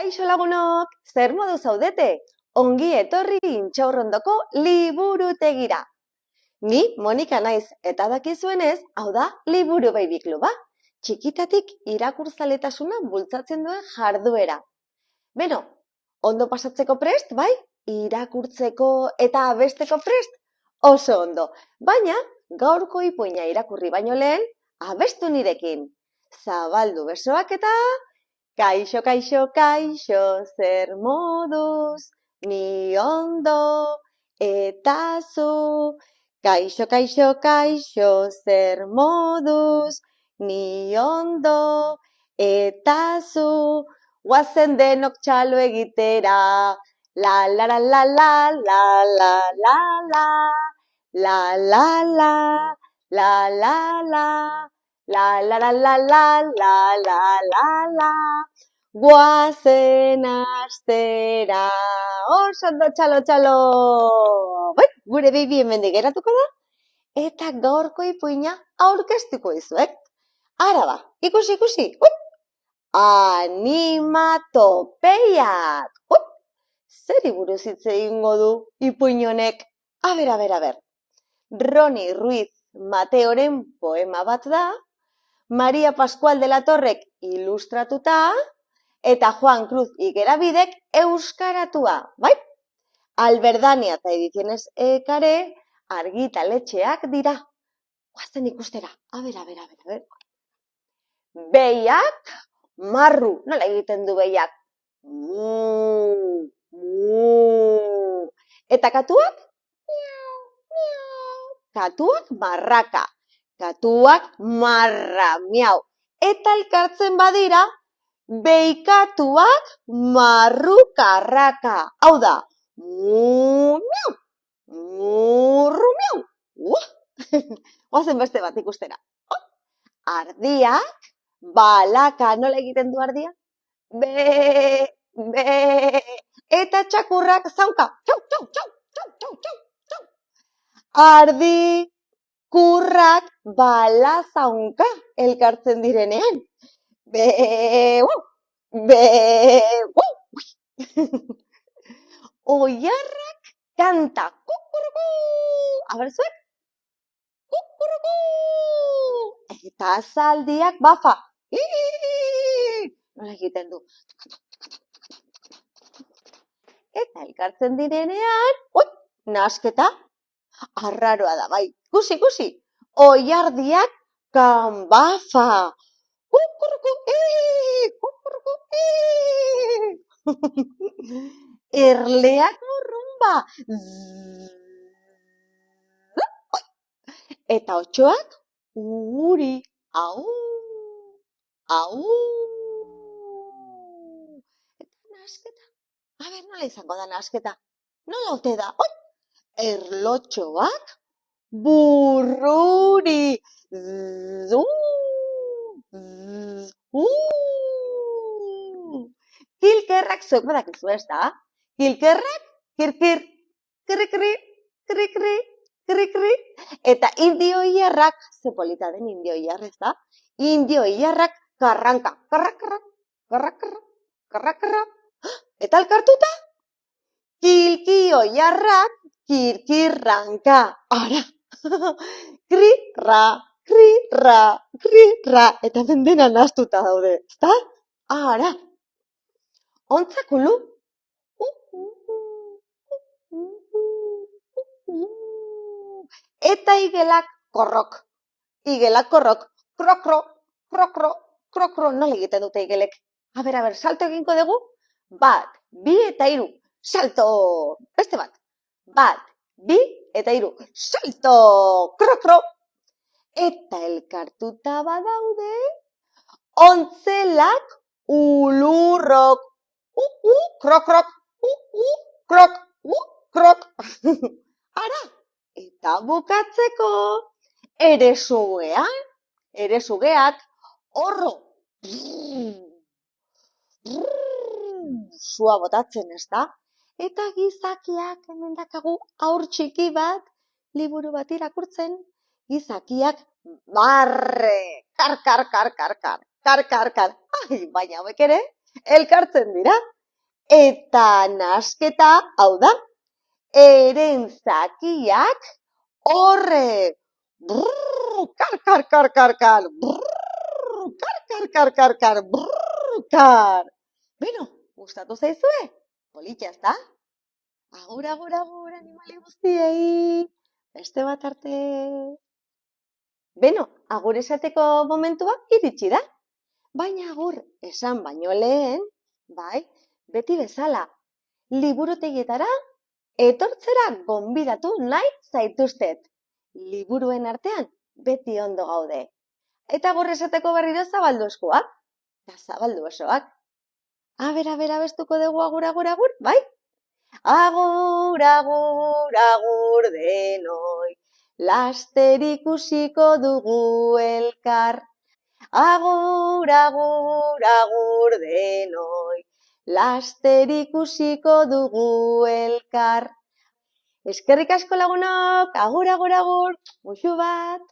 Kaixo lagunok, zer modu zaudete? Ongi etorri Intxaurrondoko liburutegira. Ni Monika naiz eta dakizuenez, hau da Liburu Baby Kluba. Txikitatik irakurzaletasuna bultzatzen duen jarduera. Beno, ondo pasatzeko prest, bai? Irakurtzeko eta abesteko prest? Oso ondo, baina gaurko ipuina irakurri baino lehen, abestu nirekin. Zabaldu besoak eta... Kaixo, kaixo, kaixo, zer moduz, ni ondo eta zu. Kaixo, kaixo, kaixo, zer moduz, ni ondo eta zu. Guazen denok txalo egitera, la la la la la la la la la, la la la, la la la. La la la la la la la la la. Guazen astera. Oso ondo txalo txalo. Bueno, gure baby hemendik geratuko da. Eta gaurko ipuina aurkeztuko dizuet. Ara ba, ikusi. Animatopeiak. Zeri buruz hitz egingo du ipuin honek? A ber. Roni Ruiz Mateoren poema bat da. Maria Pascual de la Torrek ilustratuta, eta Juan Cruz Igerabidek euskaratua, bai? Alberdania eta Ediciones Ekare argitaletxeak dira. Guazen ikustera, a ber. Behiak, marru, nola egiten du behiak? Eta katuak? Katuak marraka. Katuak marra, miau. Eta elkartzen badira, beikatuak marrukarraka. Hau da, miau, murru, miau. Oazen beste bat ikustera. Ardiak, balaka, nola egiten du ardia? Be. Eta txakurrak zauka. Txau. Ardi. Kurrak bala zaunka elkartzen direnean. Oiarrak kanta. Kukuruku. Abertzuek? Kukuruku. Eta zaldiak bafa. Nola egiten du? Eta elkartzen direnean, nasketa. Arraroa da, bai. Ikusi. Oiardiak kanbafa. Kukuruku. Erleak murrumba. Eta otxoak uri. Au. Eta nasketa. A ber, nola izango da nasketa? Nola ote da? Erlotxoak burruri. Kilkerrak zeuk badakizu ez da? Kilkerrak, kirkir, kirikri. Eta indio iarrak, ze polita den indio iar ez da? Indio iarrak karranka, karrakarra. Eta elkartuta? Kilkio iarrak, kirkirranka. Ara. Krira. Eta bendena nastuta daude, ezta? Ara. Ontzakulu. Eta igelak korrok. Krokro. Nola egiten dute igelek? A ber, salto egingo dugu. 1, 2 eta 3. Salto. Beste bat. 1, 2 eta 3. Salto. Krokro. Eta elkartuta badaude. Ontzelak ulurrok. Krok. Ara. Eta bukatzeko. Eresugeak. Horro. Sua botatzen ez da? Eta gizakiak, hemen dakagu haur txiki bat, liburu bat irakurtzen, gizakiak barre, kar. Ai, baina hauek ere, elkartzen dira. Eta nasketa, hau da, eren zakiak horre. Brrr, kar, kar, kar, kar, brrr, kar, kar, kar, brrr, kar. Beno, gustatu zaizue? Politxa, ezta? Agur, agur, agur, animali guztiei. Beste bat arte. Beno, agur esateko momentua iritsi da. Baina agur esan baino lehen, bai, beti bezala, liburutegietara etortzera gonbidatu nahi zaituztet. Liburuen artean beti ondo gaude. Eta agur esateko berriro zabaldu eskuak, eta zabaldu osoak. Aber, bestuko dugu agur, agur, agur, bai? Agur, agur, agur denoi, laster ikusiko dugu elkar. Agur, agur, agur denoi, laster ikusiko dugu elkar. Eskerrik asko lagunok, agur, agur, agur, muxu bat.